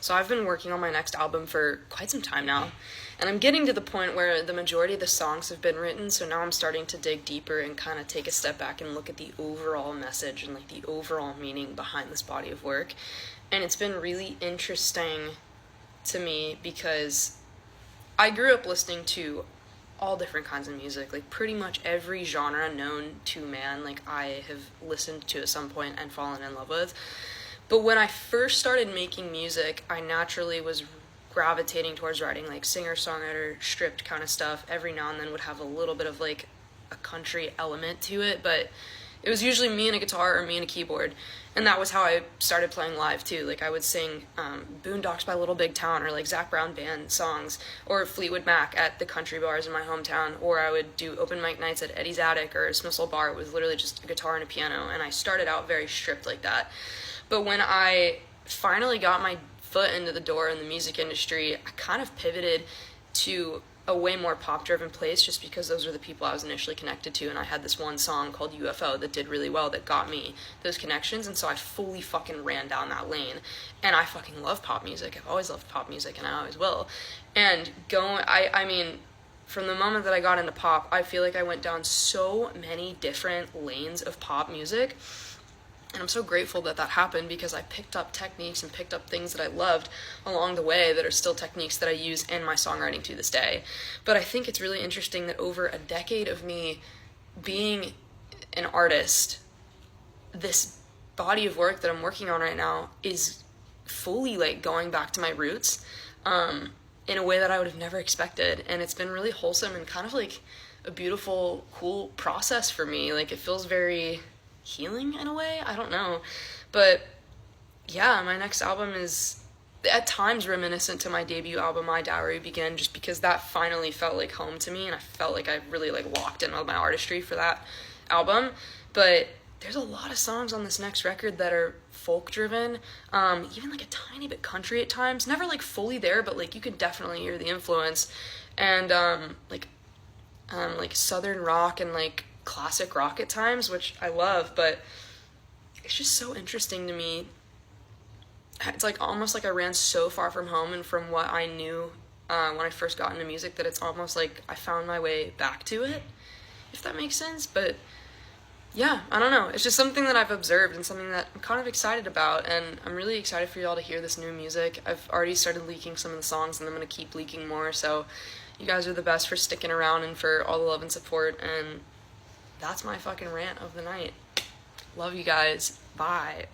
So I've been working on my next album for quite some time now, and I'm getting to the point where the majority of the songs have been written, so now I'm starting to dig deeper and kind of take a step back and look at the overall message and like the overall meaning behind this body of work. And it's been really interesting to me because I grew up listening to all different kinds of music, like pretty much every genre known to man, like I have listened to at some point and fallen in love with. But when I first started making music, I naturally was gravitating towards writing like singer-songwriter, stripped kind of stuff. Every now and then would have a little bit of like a country element to it, but it was usually me and a guitar or me and a keyboard. And that was how I started playing live too. Like I would sing Boondocks by Little Big Town or like Zac Brown Band songs or Fleetwood Mac at the country bars in my hometown, or I would do open mic nights at Eddie's Attic or Smithsonian Bar with literally just a guitar and a piano. And I started out very stripped like that. But when I finally got my foot into the door in the music industry, I kind of pivoted to a way more pop-driven place just because those were the people I was initially connected to, and I had this one song called UFO that did really well that got me those connections, and so I fully fucking ran down that lane. And I fucking love pop music. I've always loved pop music, and I always will. And I mean, from the moment that I got into pop, I feel like I went down so many different lanes of pop music. And I'm so grateful that that happened because I picked up techniques and picked up things that I loved along the way that are still techniques that I use in my songwriting to this day. But I think it's really interesting that over a decade of me being an artist, this body of work that I'm working on right now is fully like going back to my roots in a way that I would have never expected. And it's been really wholesome and kind of like a beautiful, cool process for me. Like it feels very healing in a way, I don't know, but yeah, my next album is at times reminiscent to my debut album, My Dowry Begin, just because that finally felt like home to me, and I felt like I really like locked in with my artistry for that album. But there's a lot of songs on this next record that are folk driven, even like a tiny bit country at times, never like fully there, but like you can definitely hear the influence, and like southern rock and like classic rock at times, which I love. But it's just so interesting to me. It's like almost like I ran so far from home and from what I knew when I first got into music that it's almost like I found my way back to it, if that makes sense. But yeah, I don't know, it's just something that I've observed and something that I'm kind of excited about, and I'm really excited for y'all to hear this new music. I've already started leaking some of the songs, and I'm going to keep leaking more, so you guys are the best for sticking around and for all the love and support. And that's my fucking rant of the night. Love you guys. Bye.